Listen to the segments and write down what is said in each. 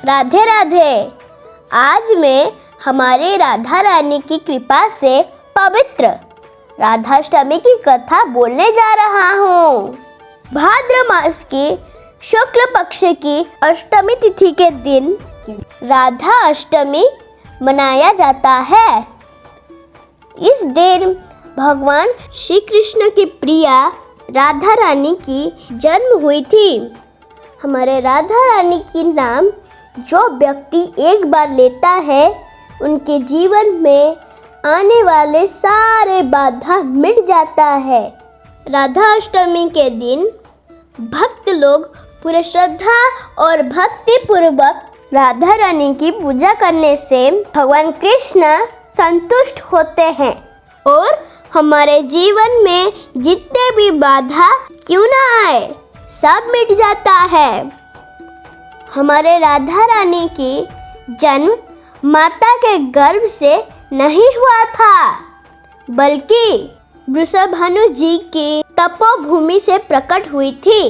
राधे राधे। आज मैं हमारे राधा रानी की कृपा से पवित्र राधाष्टमी की कथा बोलने जा रहा हूँ। भाद्र मास की शुक्ल पक्ष की अष्टमी तिथि के दिन राधा अष्टमी मनाया जाता है। इस दिन भगवान श्री कृष्ण की प्रिया राधा रानी की जन्म हुई थी। हमारे राधा रानी की नाम जो व्यक्ति एक बार लेता है उनके जीवन में आने वाले सारे बाधा मिट जाता है। राधा अष्टमी के दिन भक्त लोग पूरे श्रद्धा और भक्ति पूर्वक राधा रानी की पूजा करने से भगवान कृष्ण संतुष्ट होते हैं और हमारे जीवन में जितने भी बाधा क्यों ना आए सब मिट जाता है। हमारे राधा रानी की जन्म माता के गर्भ से नहीं हुआ था बल्कि वृषभानु जी की तपोभूमि से प्रकट हुई थी।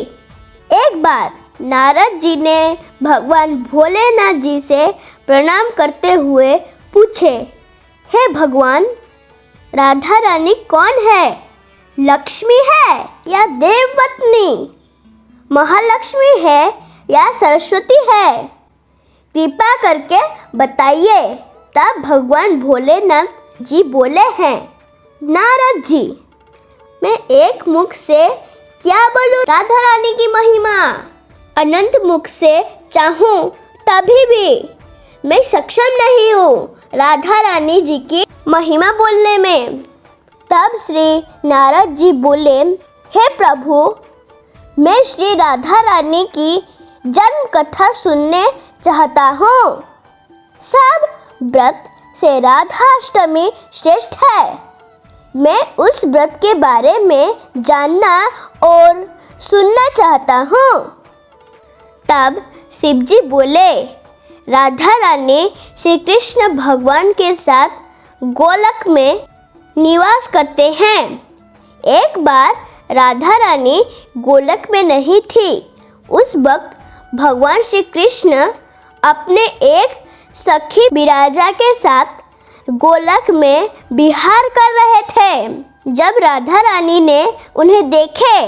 एक बार नारद जी ने भगवान भोलेनाथ जी से प्रणाम करते हुए पूछे, हे भगवान, राधा रानी कौन है? लक्ष्मी है या देवपत्नी? महालक्ष्मी है या सरस्वती है? कृपा करके बताइए। तब भगवान भोलेनाथ जी बोले हैं, नारद जी, मैं एक मुख से क्या बोलूं राधा रानी की महिमा? अनंत मुख से चाहूं तभी भी मैं सक्षम नहीं हूँ राधा रानी जी की महिमा बोलने में। तब श्री नारद जी बोले, हे प्रभु, मैं श्री राधा रानी की जन्म कथा सुनने चाहता हूँ। सब व्रत से राधाष्टमी श्रेष्ठ है। मैं उस व्रत के बारे में जानना और सुनना चाहता हूँ। तब शिव जी बोले, राधा रानी श्री कृष्ण भगवान के साथ गोलक में निवास करते हैं। एक बार राधा रानी गोलक में नहीं थी। उस वक्त भगवान श्री कृष्ण अपने एक सखी विराजा के साथ गोलक में विहार कर रहे थे। जब राधा रानी ने उन्हें देखे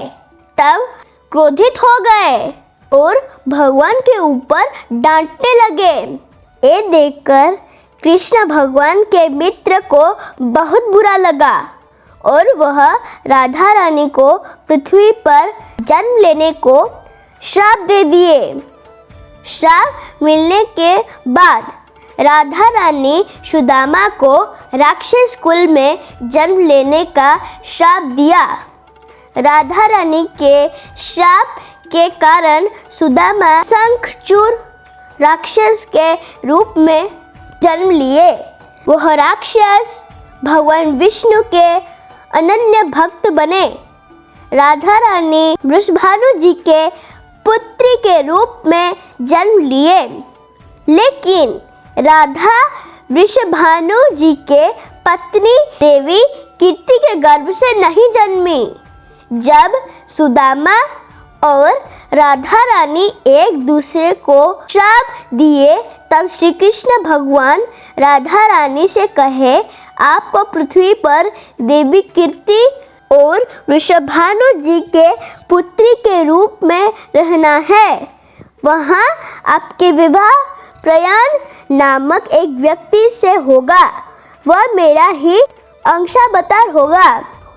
तब क्रोधित हो गए और भगवान के ऊपर डांटने लगे। ये देखकर कृष्ण भगवान के मित्र को बहुत बुरा लगा और वह राधा रानी को पृथ्वी पर जन्म लेने को श्राप दे दिए। श्राप मिलने के बाद राधा रानी सुदामा को राक्षस कुल में जन्म लेने का श्राप दिया। राधा रानी के श्राप के कारण सुदामा शंखचूड़ राक्षस के रूप में जन्म लिए। वह राक्षस भगवान विष्णु के अनन्य भक्त बने। राधा रानी वृषभानु जी के पुत्री के रूप में जन्म लिए, लेकिन राधा वृषभानु जी के पत्नी देवी कीर्ति के गर्भ से नहीं जन्मी। जब सुदामा और राधा रानी एक दूसरे को श्राप दिए तब श्री कृष्ण भगवान राधा रानी से कहे, आपको पृथ्वी पर देवी कीर्ति और वृषभानु जी के पुत्री के रूप में रहना है। वहाँ आपके विवाह प्रयाण नामक एक व्यक्ति से होगा। वह मेरा ही अंशावतार होगा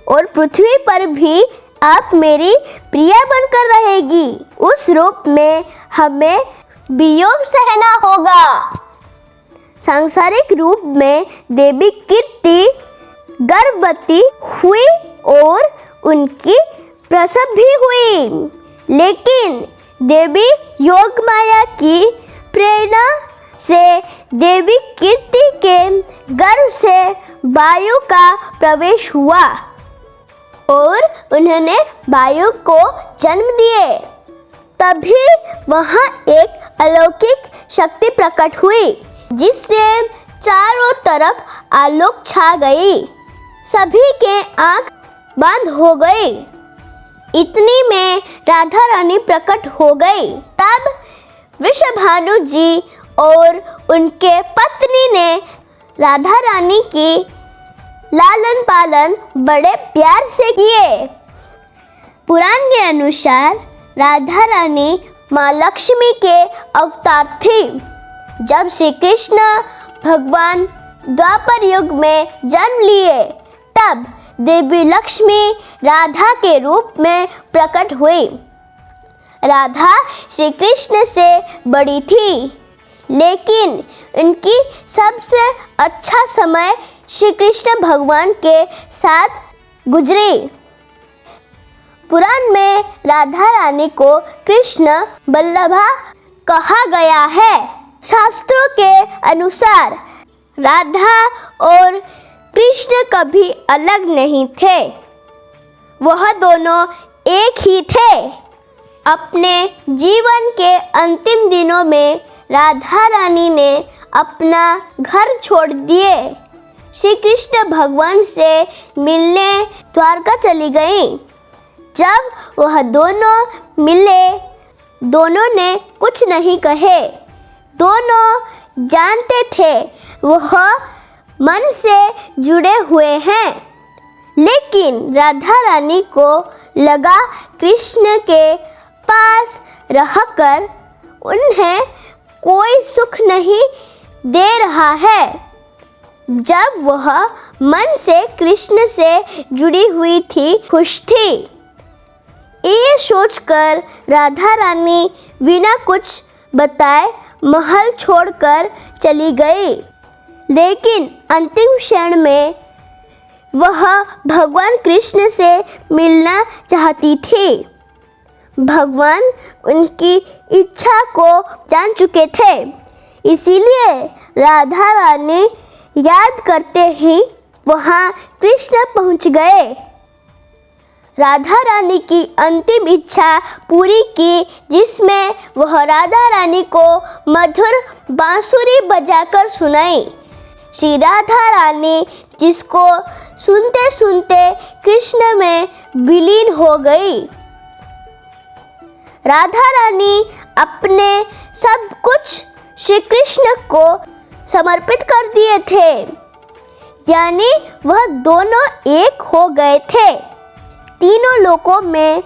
और पृथ्वी पर भी आप मेरी प्रिया बनकर रहेगी। उस रूप में हमें वियोग सहना होगा। सांसारिक रूप में देवी कीर्ति गर्भवती हुई और उनकी प्रसव भी हुई, लेकिन देवी योग माया की प्रेरणा से देवी कीर्ति के गर्भ से वायु का प्रवेश हुआ और उन्होंने वायु को जन्म दिए। तभी वहाँ एक अलौकिक शक्ति प्रकट हुई जिससे चारों तरफ आलोक छा गई। सभी के आंख बंद हो गई। इतनी में राधा रानी प्रकट हो गई। तब वृषभानु जी और उनके पत्नी ने राधा रानी की लालन पालन बड़े प्यार से किए। पुराण के अनुसार राधा रानी माँ लक्ष्मी के अवतार थी। जब श्री कृष्ण भगवान द्वापर युग में जन्म लिए तब देवी लक्ष्मी राधा के रूप में प्रकट हुई। राधा श्री कृष्ण से बड़ी थी, लेकिन उनकी सबसे अच्छा समय श्री कृष्ण भगवान के साथ गुजरी। पुराण में राधा रानी को कृष्ण बल्लभा कहा गया है। शास्त्रों के अनुसार राधा और कृष्ण कभी अलग नहीं थे, वह दोनों एक ही थे। अपने जीवन के अंतिम दिनों में राधा रानी ने अपना घर छोड़ दिए। श्री कृष्ण भगवान से मिलने द्वारका चली गईं। जब वह दोनों मिले, दोनों ने कुछ नहीं कहे। दोनों जानते थे वह मन से जुड़े हुए हैं, लेकिन राधा रानी को लगा कृष्ण के पास रहकर उन्हें कोई सुख नहीं दे रहा है। जब वह मन से कृष्ण से जुड़ी हुई थी, खुश थी। ये सोचकर राधा रानी बिना कुछ बताए महल छोड़कर चली गई, लेकिन अंतिम क्षण में वह भगवान कृष्ण से मिलना चाहती थी। भगवान उनकी इच्छा को जान चुके थे, इसीलिए राधा रानी याद करते ही वहाँ कृष्ण पहुँच गए। राधा रानी की अंतिम इच्छा पूरी की, जिसमें वह राधा रानी को मधुर बांसुरी बजाकर सुनाई। श्री राधा रानी जिसको सुनते सुनते कृष्ण में विलीन हो गई। राधा रानी अपने सब कुछ श्री कृष्ण को समर्पित कर दिए थे, यानी वह दोनों एक हो गए थे। तीनों लोकों में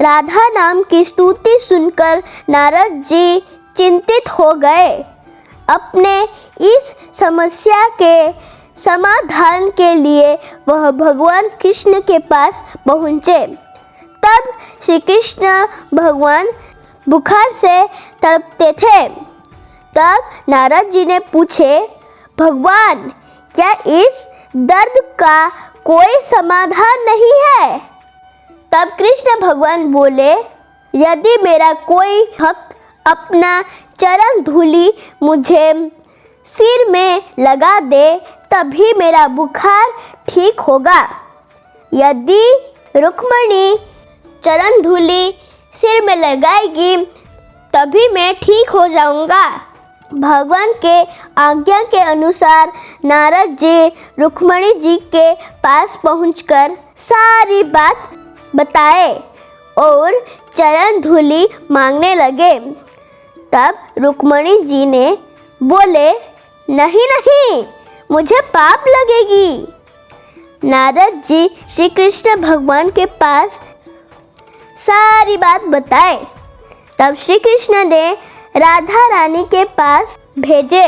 राधा नाम की स्तुति सुनकर नारद जी चिंतित हो गए। अपने इस समस्या के समाधान के लिए वह भगवान कृष्ण के पास पहुँचे। तब श्री कृष्ण भगवान बुखार से तड़पते थे। तब नारद जी ने पूछे, भगवान क्या इस दर्द का कोई समाधान नहीं है? तब कृष्ण भगवान बोले, यदि मेरा कोई भक्त अपना चरण धूलि मुझे सिर में लगा दे तभी मेरा बुखार ठीक होगा। यदि रुक्मणी चरण धूलि सिर में लगाएगी तभी मैं ठीक हो जाऊंगा। भगवान के आज्ञा के अनुसार नारद जी रुक्मणी जी के पास पहुंचकर सारी बात बताए और चरण धूलि मांगने लगे। तब रुक्मणी जी ने बोले, नहीं नहीं, मुझे पाप लगेगी। नारद जी श्री कृष्ण भगवान के पास सारी बात बताए। तब श्री कृष्ण ने राधा रानी के पास भेजे।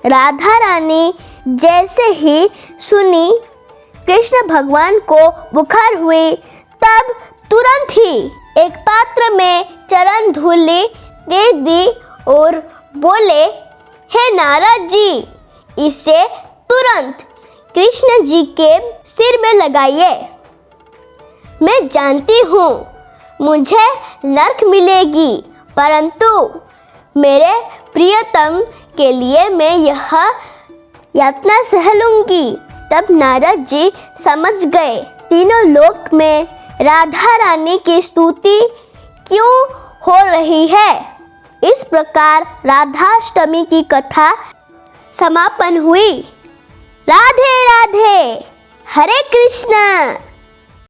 राधा रानी जैसे ही सुनी कृष्ण भगवान को बुखार हुई, तब तुरंत ही एक पात्र में चरण धूलि दे दी और बोले, हे नारद जी, इसे तुरंत कृष्ण जी के सिर में लगाइए। मैं जानती हूँ मुझे नरक मिलेगी, परंतु मेरे प्रियतम के लिए मैं यह यातना सह लूंगी। तब नारद जी समझ गए तीनों लोक में राधा रानी की स्तुति क्यों हो रही है। इस प्रकार राधाष्टमी की कथा समापन हुई। राधे राधे, हरे कृष्ण।